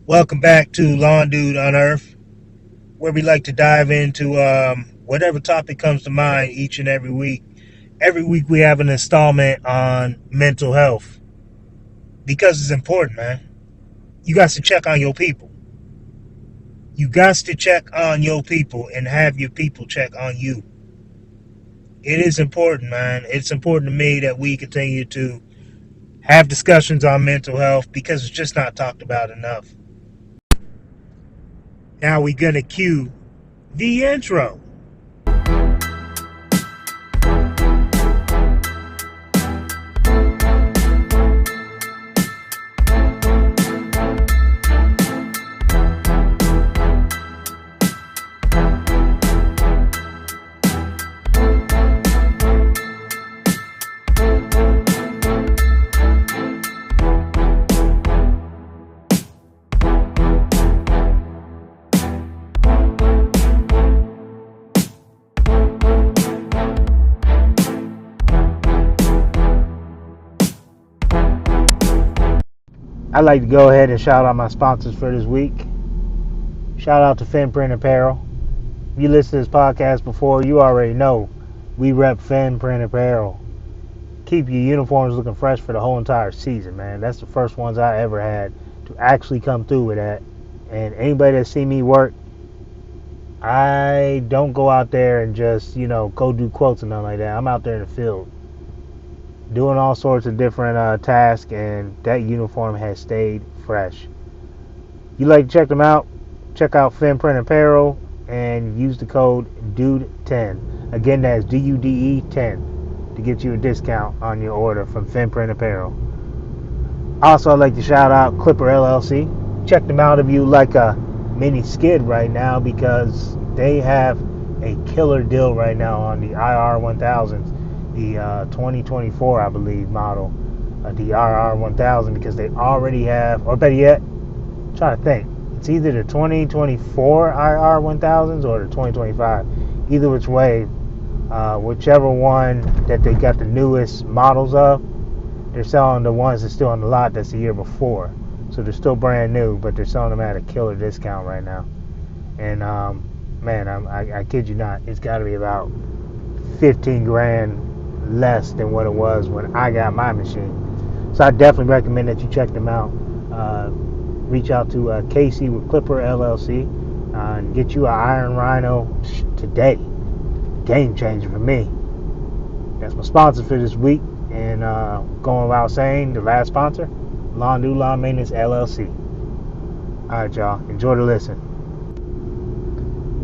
Welcome back to Lawn Dude Unearth, where we like to dive into whatever topic comes to mind each and every week. Every week we have an installment on mental health because it's important, man. You got to check on your people. You got to check on your people and have your people check on you. It is important, man. It's important to me that we continue to have discussions on mental health because it's just not talked about enough. Now we're going to cue the intro. I'd like to go ahead and shout out my sponsors for this week. Shout out to Finprint Apparel. If you listened to this podcast before, you already know we rep Finprint Apparel. Keep your uniforms looking fresh for the whole entire season, man. That's the first ones I ever had to actually come through with that. And anybody that see me work, I don't go out there and just, go do quotes and nothing like that. I'm out there in the field doing all sorts of different tasks, and that uniform has stayed fresh. You like to check them out? Check out Finprint Apparel and use the code DUDE10. Again, that's DUDE10 to get you a discount on your order from Finprint Apparel. Also, I'd like to shout out Clipper LLC. Check them out if you like a mini skid right now, because they have a killer deal right now on the IR 1000s. The 2024, I believe, model, the RR 1000, because they already have, or better yet, I'm trying to think, it's either the 2024 IR 1000s or the 2025. Either which way, whichever one that they got the newest models of, they're selling the ones that's still on the lot that's the year before. So they're still brand new, but they're selling them at a killer discount right now. And man, I kid you not, it's got to be about 15 grand less than what it was when I got my machine. So I definitely recommend that you check them out. Reach out to Casey with Clipper LLC and get you an Iron Rhino today. Game changer for me. That's my sponsor for this week. And going without saying, the last sponsor, Lawn Dude Lawn Maintenance LLC. Alright, y'all. Enjoy the listen.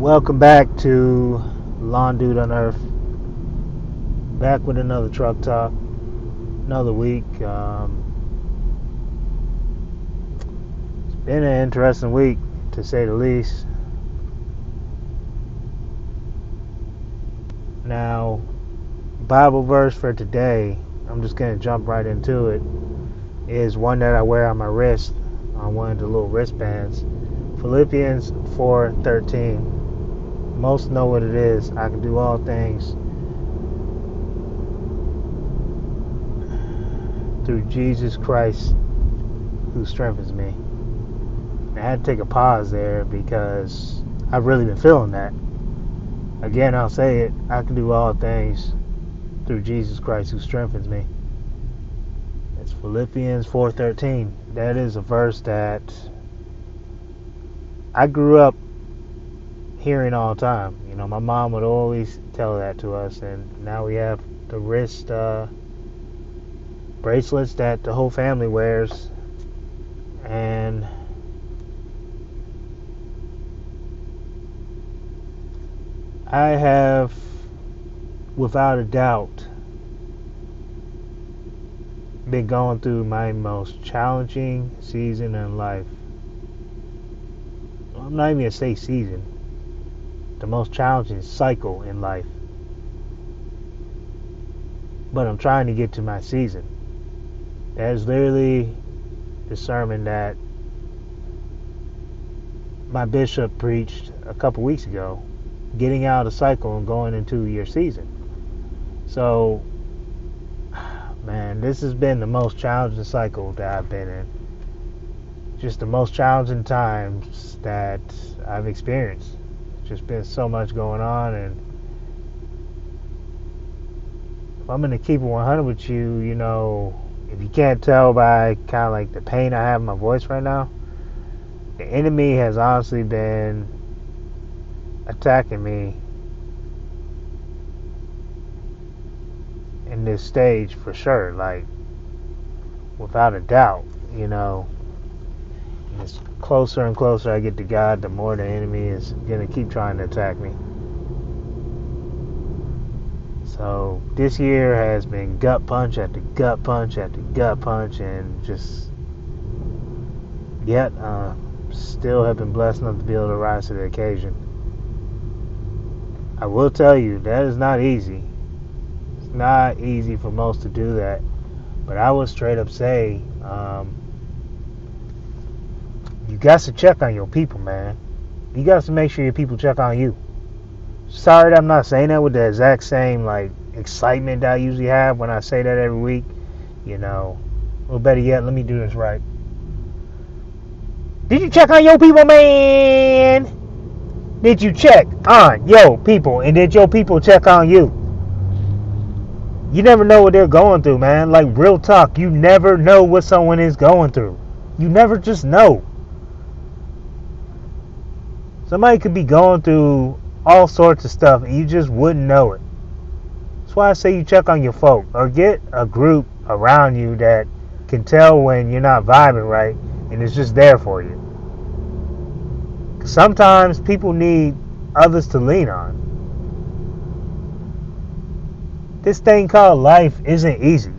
Welcome back to Lawn Dude Unearth. Back with another truck talk, another week. It's been an interesting week, to say the least. Now, Bible verse for today, I'm just going to jump right into it, is one that I wear on my wrist, on one of the little wristbands. Philippians 4:13. Most know what it is. I can do all things through Jesus Christ who strengthens me. I had to take a pause there because I've really been feeling that. Again, I'll say it, I can do all things through Jesus Christ who strengthens me. It's Philippians 4:13. That is a verse that I grew up hearing all the time. My mom would always tell that to us, and now we have the wrist bracelets that the whole family wears. And I have, without a doubt, been going through my most challenging season in life. I'm not even going to say season. The most challenging cycle in life. But I'm trying to get to my season. That is literally the sermon that my bishop preached a couple weeks ago. Getting out of the cycle and going into your season. So, man, this has been the most challenging cycle that I've been in. just the most challenging times that I've experienced. It's just been so much going on, and if I'm gonna keep it 100 with you, if you can't tell by kind of like the pain I have in my voice right now, the enemy has honestly been attacking me in this stage for sure, like without a doubt. It's closer and closer I get to God, the more the enemy is gonna keep trying to attack me. So this year has been gut punch after gut punch after gut punch, and just yet still have been blessed enough to be able to rise to the occasion. I will tell you, that is not easy. It's not easy for most to do that. But I would straight up say, you got to check on your people, man. You got to make sure your people check on you. Sorry that I'm not saying that with the exact same excitement that I usually have when I say that every week. Or better yet, let me do this right. Did you check on your people, man? Did you check on your people? And did your people check on you? You never know what they're going through, man. Like, real talk, you never know what someone is going through. You never just know. Somebody could be going through all sorts of stuff and you just wouldn't know it. That's why I say you check on your folk, or get a group around you that can tell when you're not vibing right and it's just there for you. Sometimes people need others to lean on. This thing called life isn't easy.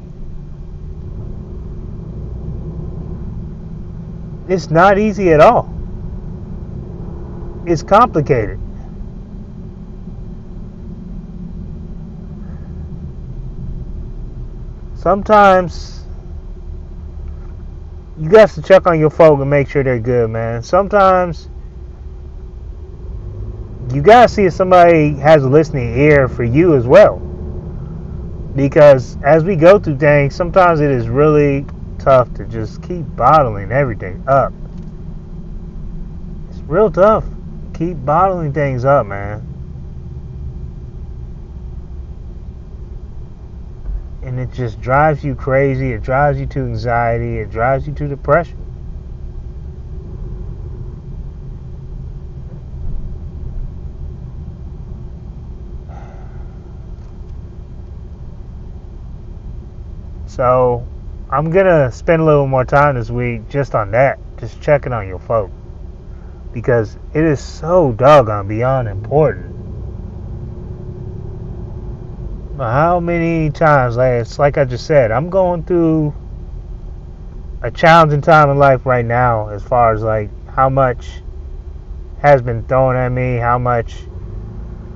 It's not easy at all. It's complicated. Sometimes you got to check on your folk and make sure they're good, man. Sometimes you got to see if somebody has a listening ear for you as well. Because as we go through things, sometimes it is really tough to just keep bottling everything up. It's real tough. Keep bottling things up, man. And it just drives you crazy. It drives you to anxiety. It drives you to depression. So I'm going to spend a little more time this week just on that. Just checking on your folk. Because it is so doggone beyond important. How many times, it's like I just said, I'm going through a challenging time in life right now, as far as how much has been thrown at me, how much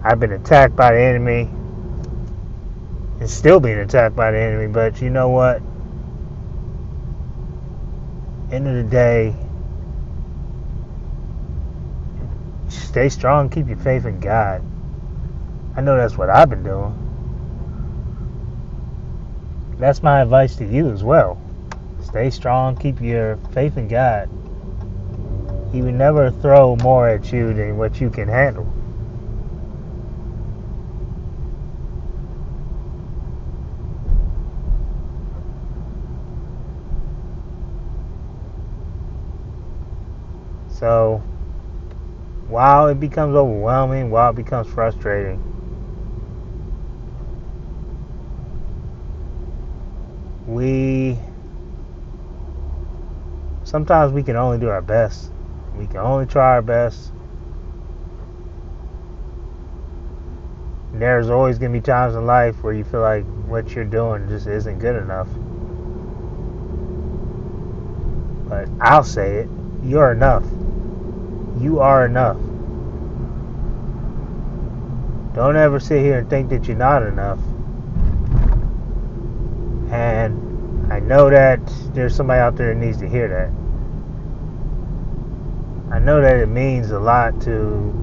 I've been attacked by the enemy, and still being attacked by the enemy. But you know what? End of the day, stay strong, keep your faith in God. I know that's what I've been doing. That's my advice to you as well. Stay strong, keep your faith in God. He will never throw more at you than what you can handle. So, while it becomes overwhelming, while it becomes frustrating, sometimes we can only do our best. We can only try our best. There's always going to be times in life where you feel like what you're doing just isn't good enough. But I'll say it, you're enough. You are enough. Don't ever sit here and think that you're not enough. And I know that there's somebody out there that needs to hear that. I know that it means a lot to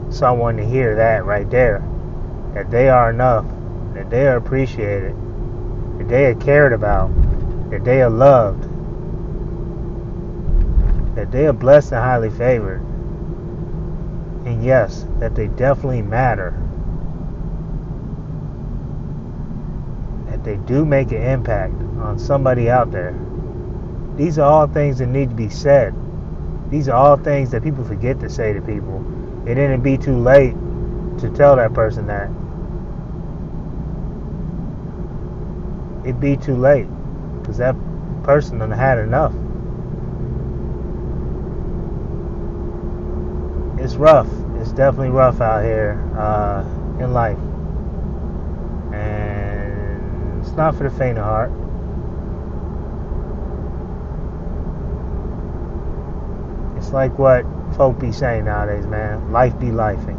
someone to hear that right there. That they are enough. That they are appreciated. That they are cared about. That they are loved. that they are blessed and highly favored. And yes, that they definitely matter. That they do make an impact on somebody out there. These are all things that need to be said. These are all things that people forget to say to people. And then it'd be too late to tell that person that. It'd be too late. Because that person done had enough. It's rough. It's definitely rough out here in life. And it's not for the faint of heart. It's like what folk be saying nowadays, man. Life be lifing.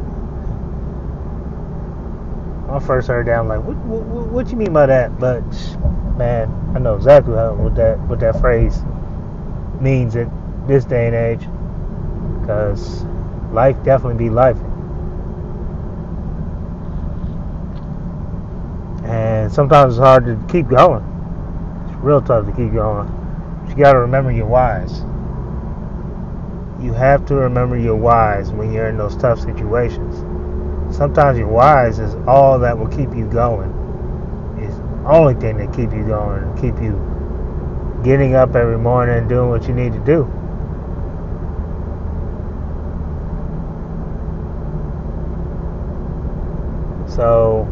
When I first heard that, I'm like, what you mean by that? But man, I know exactly what that phrase means in this day and age. Because life definitely be lifing. And sometimes it's hard to keep going. It's real tough to keep going. But you got to remember your whys. You have to remember your whys when you're in those tough situations. Sometimes your whys is all that will keep you going. It's the only thing that keep you going and keep you getting up every morning and doing what you need to do. So,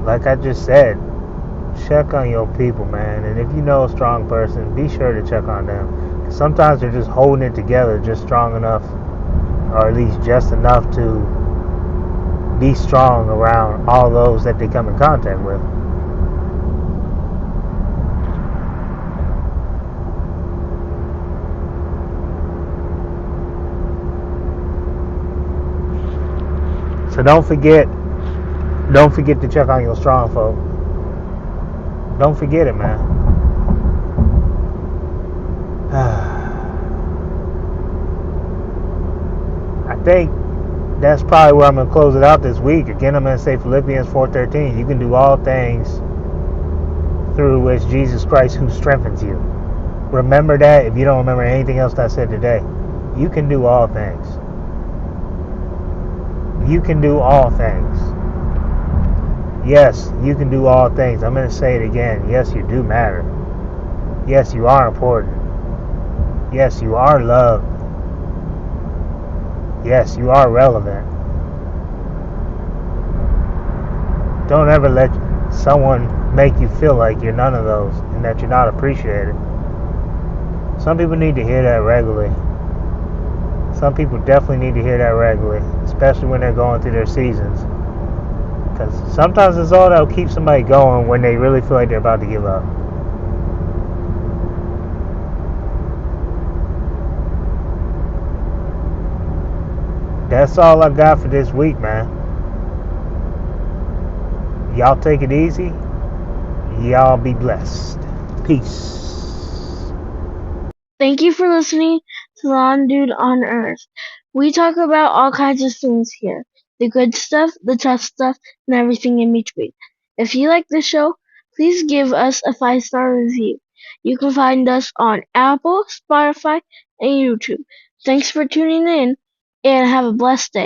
like I just said, check on your people, man. And if you know a strong person, be sure to check on them. Sometimes they're just holding it together just strong enough, or at least just enough to be strong around all those that they come in contact with. So don't forget to check on your strong folk. Don't forget it, man. I think that's probably where I'm going to close it out this week. Again, I'm going to say Philippians 4:13. You can do all things through which Jesus Christ who strengthens you. Remember that if you don't remember anything else that I said today. You can do all things. You can do all things. Yes, you can do all things. I'm going to say it again. Yes, you do matter. Yes, you are important. Yes, you are loved. Yes, you are relevant. Don't ever let someone make you feel like you're none of those and that you're not appreciated. Some people need to hear that regularly. Some people definitely need to hear that regularly, especially when they're going through their seasons. Because sometimes it's all that'll keep somebody going when they really feel like they're about to give up. That's all I got for this week, man. Y'all take it easy. Y'all be blessed. Peace. Thank you for listening to the Dude on Earth. We talk about all kinds of things here. The good stuff, the tough stuff, and everything in between. If you like the show, please give us a 5-star review. You can find us on Apple, Spotify, and YouTube. Thanks for tuning in, and have a blessed day.